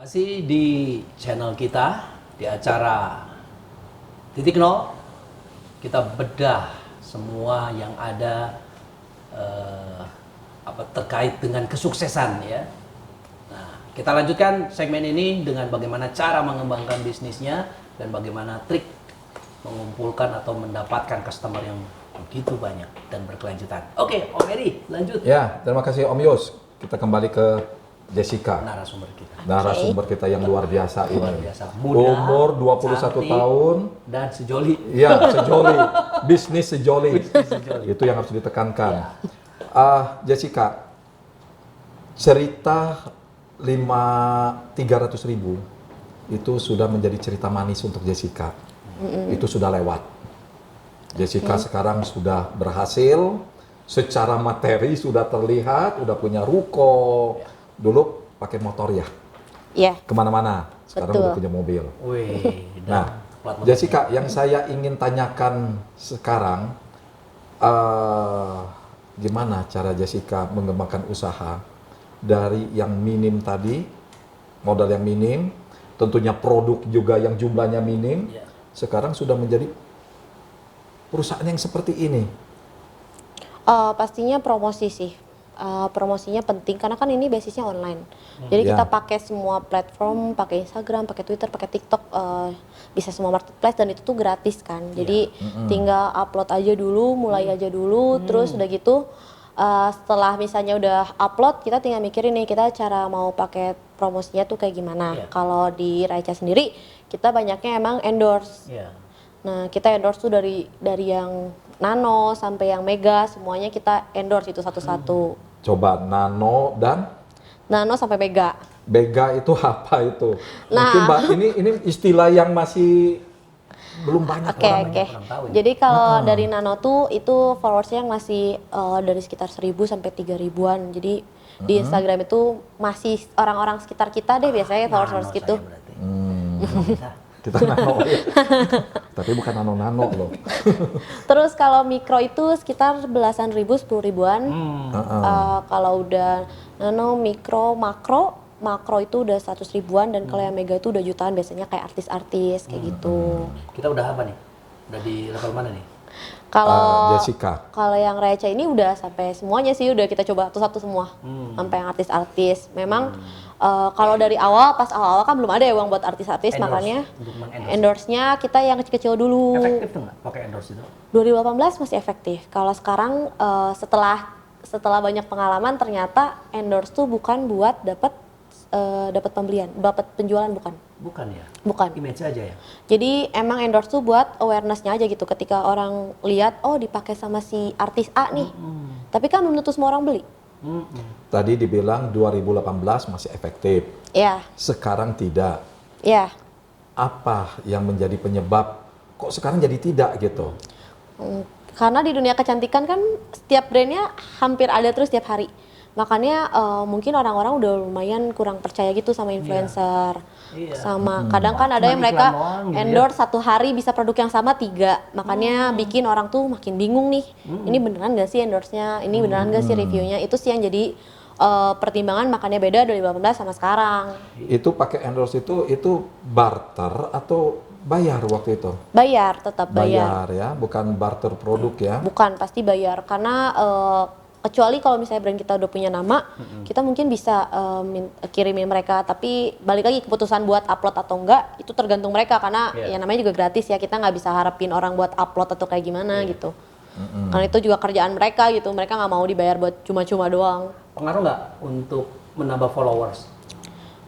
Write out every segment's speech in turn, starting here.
Masih di channel kita, di acara Titik Nol, kita bedah semua yang ada terkait dengan kesuksesan ya. Nah, kita lanjutkan segmen ini dengan bagaimana cara mengembangkan bisnisnya dan bagaimana trik mengumpulkan atau mendapatkan customer yang begitu banyak dan berkelanjutan. Oke, Om Eri, lanjut. Ya, terima kasih Om Yus. Kita kembali ke Jessica, narasumber kita yang luar biasa ini. Luar biasa. Muda, umur 21 cantik, tahun. dan sejoli. Iya, sejoli. Bisnis sejoli. Itu yang harus ditekankan. Ya. Jessica, cerita 300.000 itu sudah menjadi cerita manis untuk Jessica. Itu sudah lewat. Jessica sekarang sudah berhasil, secara materi sudah terlihat, udah punya ruko. Dulu pakai motor ya? Iya. Kemana-mana. Sekarang Betul. udah punya mobil. Wih, Nah, Jessica, yang saya ingin tanyakan sekarang, gimana cara Jessica mengembangkan usaha dari yang minim tadi, modal yang minim, tentunya produk juga yang jumlahnya minim, sekarang sudah menjadi perusahaan yang seperti ini? Pastinya promosi sih. Promosinya penting karena kan ini basisnya online. Jadi kita pakai semua platform, pakai Instagram, pakai Twitter, pakai TikTok, bisa semua marketplace dan itu tuh gratis kan. Jadi tinggal upload aja dulu, mulai aja dulu, terus udah gitu setelah misalnya udah upload, kita tinggal mikirin nih kita cara mau pakai promosinya tuh kayak gimana. Kalau di Raica sendiri kita banyaknya emang endorse. Nah, kita endorse tuh dari yang nano sampai yang mega, semuanya kita endorse itu satu-satu. Coba nano sampai mega. Mega itu apa itu? Nah, mungkin Mbak ini istilah yang masih belum banyak orang tahu ya. Jadi kalau dari nano tuh itu followersnya yang masih dari sekitar 1.000 sampai 3.000-an. Jadi di Instagram itu masih orang-orang sekitar kita deh biasanya followers gitu. Kita nano ya. Tapi bukan nano-nano loh. Terus kalau mikro itu sekitar belasan ribu, 10.000-an. Kalau udah nano, mikro, makro itu udah 100.000-an, dan kalau yang mega itu udah jutaan, biasanya kayak artis-artis kayak gitu. Kita udah apa nih? Udah di level mana nih? Kalau Jessica, kalau yang Raica ini udah sampai semuanya sih, udah kita coba satu-satu semua. Sampai yang artis-artis. Memang kalau dari awal, pas awal-awal kan belum ada ya uang buat artis-artis, makanya endorse-nya kita yang kecil-kecil dulu. Efektif tuh nggak pakai endorse itu? 2018 masih efektif. Kalau sekarang setelah banyak pengalaman, ternyata endorse tuh bukan buat dapat pembelian, dapat penjualan, bukan. Bukan ya? Bukan. Image aja ya? Jadi emang endorse tuh buat awareness-nya aja gitu. Ketika orang lihat, oh dipakai sama si artis A nih. Tapi kan belum tentu semua orang beli. tadi dibilang 2018 masih efektif. Iya. Sekarang tidak. Iya. Apa yang menjadi penyebab kok sekarang jadi tidak gitu? Karena di dunia kecantikan kan setiap brandnya hampir ada terus setiap hari. Makanya mungkin orang-orang udah lumayan kurang percaya gitu sama influencer. Sama kadang kan ada yang mereka endorse satu hari bisa produk yang sama 3. Makanya bikin orang tuh makin bingung nih. Ini beneran gak sih endorse-nya? Ini beneran gak sih reviewnya? Itu sih yang jadi pertimbangan, makanya beda 2018 sama sekarang. Itu pakai endorse itu barter atau bayar waktu itu? Bayar, tetap bayar. Bayar ya, bukan barter produk ya? Bukan, pasti bayar. Karena kecuali kalau misalnya brand kita udah punya nama, kita mungkin bisa kirimin mereka. Tapi balik lagi, keputusan buat upload atau enggak itu tergantung mereka, karena yang namanya juga gratis ya, kita nggak bisa harapin orang buat upload atau kayak gimana gitu. Karena itu juga kerjaan mereka gitu, mereka nggak mau dibayar buat cuma-cuma doang. Pengaruh nggak untuk menambah followers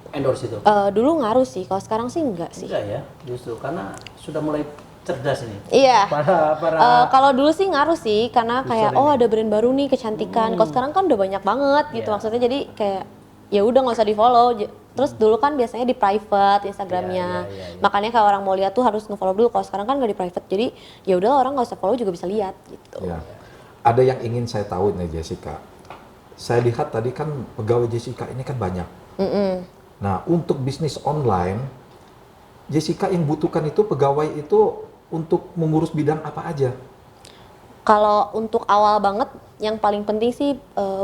endorse itu? Dulu ngaruh sih, kalau sekarang sih enggak sih. Enggak ya, justru karena sudah mulai cerdas ini. Iya. Para kalau dulu sih ngaruh sih, karena kayak ada brand baru nih kecantikan. Kalau sekarang kan udah banyak banget gitu, maksudnya jadi kayak ya udah nggak usah di follow. Terus dulu kan biasanya di private Instagramnya, makanya kalau orang mau lihat tuh harus nge-follow dulu. Kalau sekarang kan nggak di private, jadi ya udah orang nggak usah follow juga bisa lihat gitu. Ya. Ada yang ingin saya tahu nih Jessica. Saya lihat tadi kan pegawai Jessica ini kan banyak. Nah, untuk bisnis online, Jessica yang butuhkan itu pegawai itu untuk mengurus bidang apa aja? Kalau untuk awal banget, yang paling penting sih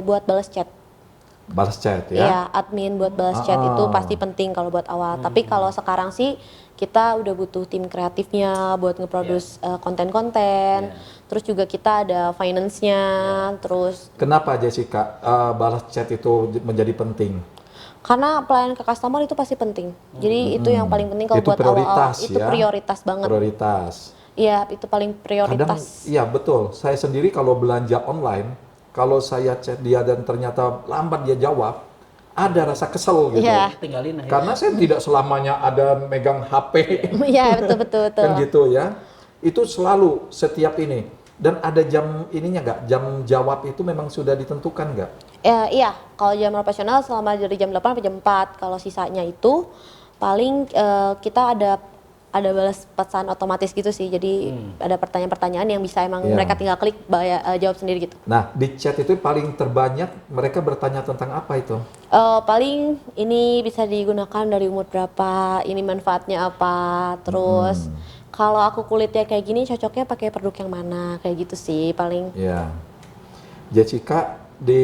buat balas chat. balas chat ya. Iya, admin buat balas chat itu pasti penting kalau buat awal. Tapi kalau sekarang sih kita udah butuh tim kreatifnya buat ngeproduce konten-konten. Terus juga kita ada finance-nya, terus Kenapa Jessica balas chat itu menjadi penting? karena pelayanan ke customer itu pasti penting. Jadi itu yang paling penting kalau Itu buat awal-awal. prioritas Itu ya? prioritas banget. Prioritas. Iya, itu paling Kadang, prioritas. iya betul. Saya sendiri kalau belanja online, kalau saya chat dia dan ternyata lambat dia jawab, ada rasa kesel gitu. Iya. Tinggalin aja. Karena saya tidak selamanya ada megang HP. Iya, betul. Kan gitu ya. Itu selalu setiap ini. Dan ada jam ininya nggak? Jam jawab itu memang sudah ditentukan nggak? Iya, kalau jam operasional selama dari jam 8 sampai jam 4. Kalau sisanya itu paling kita ada balas pesan otomatis gitu sih. Jadi ada pertanyaan-pertanyaan yang bisa emang Iya. mereka tinggal klik jawab sendiri gitu. Nah, di chat itu paling terbanyak mereka bertanya tentang apa itu? Paling ini bisa digunakan dari umur berapa, ini manfaatnya apa, terus kalau aku kulitnya kayak gini cocoknya pakai produk yang mana, kayak gitu sih paling. Ya. Jessica, di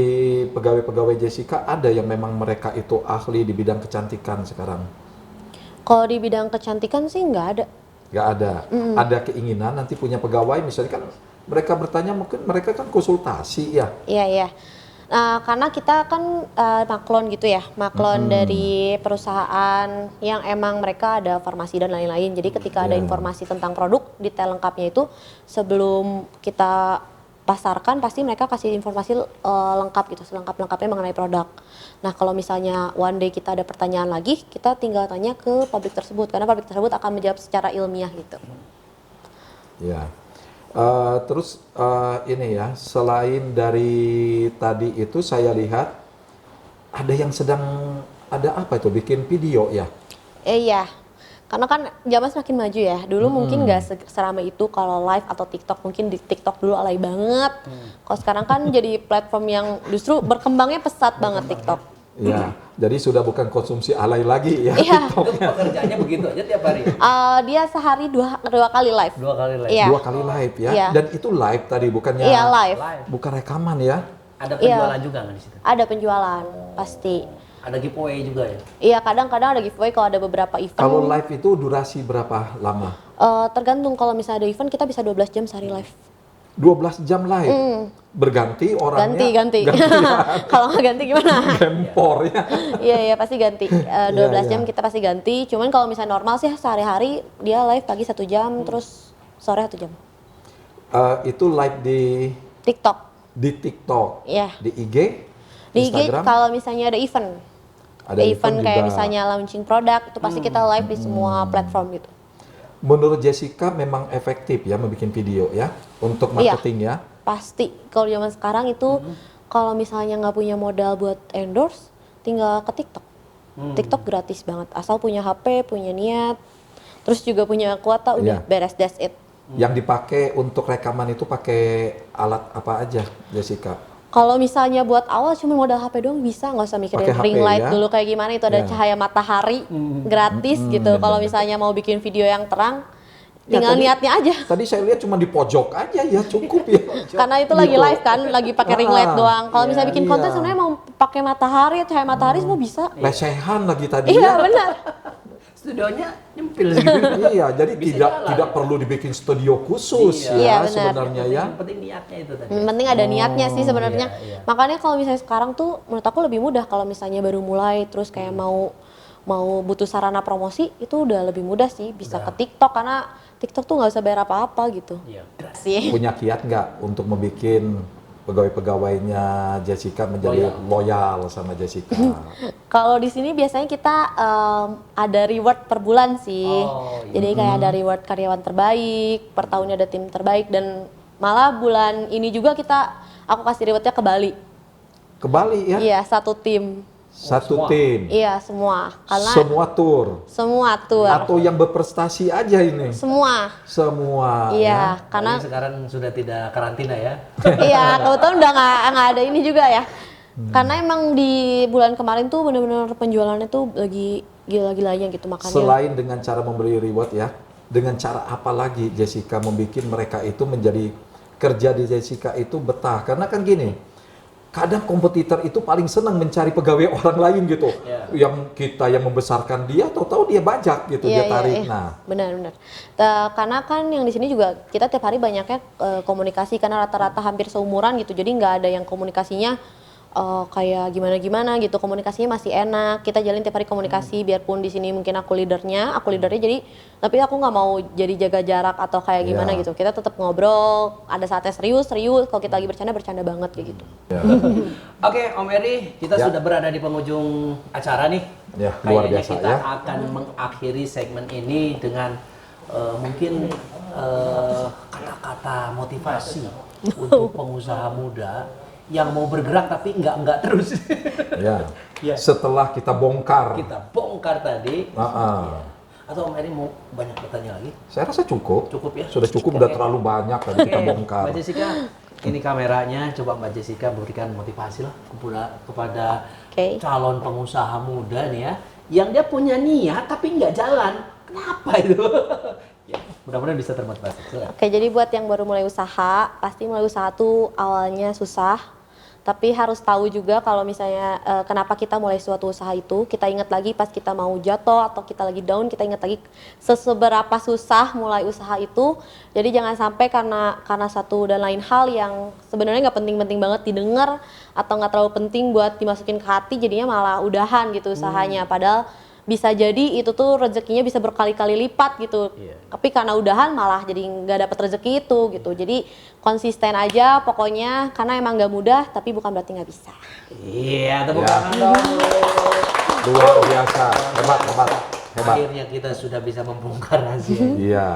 pegawai-pegawai Jessica ada yang memang mereka itu ahli di bidang kecantikan sekarang? Kalau di bidang kecantikan sih nggak ada. Nggak ada. Ada keinginan nanti punya pegawai, misalnya kan mereka bertanya, mungkin mereka kan konsultasi ya. Iya. Nah, karena kita kan maklon gitu ya, maklon dari perusahaan yang emang mereka ada farmasi dan lain-lain. Jadi ketika ada Iya. informasi tentang produk, detail lengkapnya itu sebelum kita pasarkan pasti mereka kasih informasi lengkap gitu, selengkap-lengkapnya mengenai produk. Nah, kalau misalnya one day kita ada pertanyaan lagi, kita tinggal tanya ke pabrik tersebut karena pabrik tersebut akan menjawab secara ilmiah gitu. Ya. Terus ini ya, selain dari tadi itu saya lihat ada yang sedang ada apa itu bikin video ya? Iya, karena kan zaman semakin maju ya. Dulu mungkin nggak seramai itu kalau live atau TikTok. Mungkin di TikTok dulu alay banget. Kalau sekarang kan jadi platform yang justru berkembangnya pesat banget TikTok. Ya, jadi sudah bukan konsumsi alay lagi ya. Iya. Itu pekerjaannya begitu aja tiap hari. Dia sehari dua kali live. 2 kali live. Iya. 2 kali live ya. Iya. Dan itu live tadi bukannya Iya live. Live. bukan rekaman ya. Ada penjualan juga nggak di situ? Ada penjualan pasti. Ada giveaway juga ya? Iya, kadang-kadang ada giveaway kalau ada beberapa event. Kalau live itu durasi berapa lama? Tergantung, kalau misalnya ada event kita bisa 12 jam sehari live. 12 jam live. Berganti orangnya. Ganti. Kalau nggak ganti gimana? Gempor ya. Iya pasti ganti. 12 Iya. jam kita pasti ganti. Cuman kalau misalnya normal sih sehari-hari dia live pagi 1 jam, terus sore 1 jam. Itu live TikTok. di TikTok, Iya. di IG, Di IG Instagram. kalau misalnya ada event. Ada event event kayak juga. misalnya launching produk itu pasti kita live di semua platform gitu. Menurut Jessica memang efektif ya membuat video ya untuk Iya. marketing ya. Pasti kalau zaman sekarang itu kalau misalnya nggak punya modal buat endorse, tinggal ke TikTok. TikTok gratis banget, asal punya HP, punya niat, terus juga punya kuota, udah Iya. beres, that's it. Yang dipakai untuk rekaman itu pakai alat apa aja, Jessica? Kalau misalnya buat awal cuma modal HP doang bisa, nggak usah mikirin Pakai HP ring light ya? dulu kayak gimana, itu ada Ya. cahaya matahari gratis gitu. Kalau misalnya mau bikin video yang terang, tinggal tadi- niatnya aja. Tadi saya lihat cuma di pojok aja ya cukup ya. Karena itu lagi Gitu. live kan, lagi pakai ring light doang. Kalau misalnya bikin konten iya. sebenarnya mau pakai matahari, cahaya matahari semua bisa. Lesehan lagi tadi Iya ya. benar. Studionya nyempil segitu. Iya, jadi Bisa tidak jalan. tidak perlu dibikin studio khusus Iya, ya benar. sebenarnya ya. Yang penting niatnya itu tadi. Yang penting ada niatnya sih sebenarnya. iya. Makanya kalau misalnya sekarang tuh menurut aku lebih mudah kalau misalnya baru mulai terus kayak mau butuh sarana promosi itu udah lebih mudah sih, bisa ke TikTok karena TikTok tuh nggak usah bayar apa-apa gitu. Iya, gratis. Sih. Punya kiat nggak untuk membuat pegawai-pegawainya Jessica menjadi loyal sama Jessica? Kalau di sini biasanya kita ada reward per bulan sih. Oh, iya. Jadi kayak ada reward karyawan terbaik, per tahunnya ada tim terbaik dan malah bulan ini juga aku kasih rewardnya ke Bali. Ke Bali ya? Iya, satu tim. Satu semua. tim. Iya, semua. Karena Semua tour. semua tour. Atau yang berprestasi aja ini? Semua. Semua. Iya, Karena karena sekarang sudah tidak karantina ya. iya, kebetulan udah nggak ada ini juga ya. Karena emang di bulan kemarin tuh bener-bener penjualannya tuh lagi gila-gilanya gitu makanya. Selain dengan cara memberi reward ya, dengan cara apa lagi Jessica membuat mereka itu menjadi kerja di Jessica itu betah? Karena kan gini, kadang kompetitor itu paling senang mencari pegawai orang lain gitu. Ya. Yang kita yang membesarkan dia, tahu-tahu dia bajak gitu, dia tarik. Nah, benar. Karena kan yang di sini juga kita tiap hari banyaknya komunikasi karena rata-rata hampir seumuran gitu. Jadi nggak ada yang komunikasinya kayak gimana gitu, komunikasinya masih enak, kita jalin tiap hari komunikasi. Biarpun di sini mungkin aku leadernya jadi, tapi aku nggak mau jadi jaga jarak atau kayak gimana gitu. Kita tetap ngobrol, ada saatnya serius, kalau kita lagi bercanda banget kayak gitu. Oke, Om Eri, kita sudah berada di penghujung acara nih. Ya, luar Kayaknya biasa kita ya. akan mengakhiri segmen ini dengan mungkin kata-kata motivasi untuk pengusaha muda yang mau bergerak tapi enggak terus. Ya. Ya. Setelah kita bongkar. Kita bongkar tadi. Atau Om Eri mau banyak bertanya lagi? Saya rasa cukup. Cukup ya? Sudah cukup, udah terlalu banyak tadi kita bongkar. Mbak Jessica, ini kameranya. Coba Mbak Jessica berikan motivasi lah kepada calon pengusaha muda nih ya, yang dia punya niat tapi nggak jalan. Kenapa itu? Ya, mudah-mudahan bisa termotivasi. Oke, jadi buat yang baru mulai usaha, pasti mulai usaha tuh awalnya susah. Tapi harus tahu juga kalau misalnya kenapa kita mulai suatu usaha itu, kita ingat lagi pas kita mau jatuh atau kita lagi down, kita ingat lagi seberapa susah mulai usaha itu. Jadi jangan sampai karena satu dan lain hal yang sebenarnya nggak penting-penting banget didengar atau nggak terlalu penting buat dimasukin ke hati, jadinya malah udahan gitu usahanya. Padahal bisa jadi itu tuh rezekinya bisa berkali-kali lipat gitu. Tapi karena udahan malah jadi nggak dapat rezeki itu gitu. Jadi konsisten aja pokoknya, karena emang nggak mudah tapi bukan berarti nggak bisa. Iya, tepuk tangan dong. Luar biasa, hebat. Akhirnya kita sudah bisa membongkar rahasia. Iya.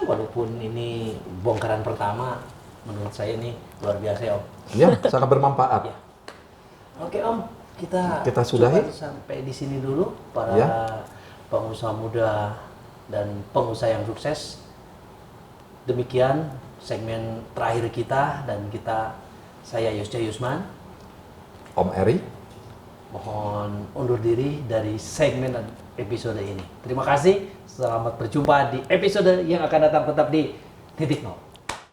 Walaupun ini bongkaran pertama, menurut saya ini luar biasa ya Om. Iya, sangat bermanfaat. Ya. Oke Om, kita sudahi sampai di sini dulu para pengusaha muda dan pengusaha yang sukses. Demikian segmen terakhir kita, dan saya Yusja Yusman, Om Eri, mohon undur diri dari segmen dan episode ini. Terima kasih, selamat berjumpa di episode yang akan datang, tetap di Titik Nol.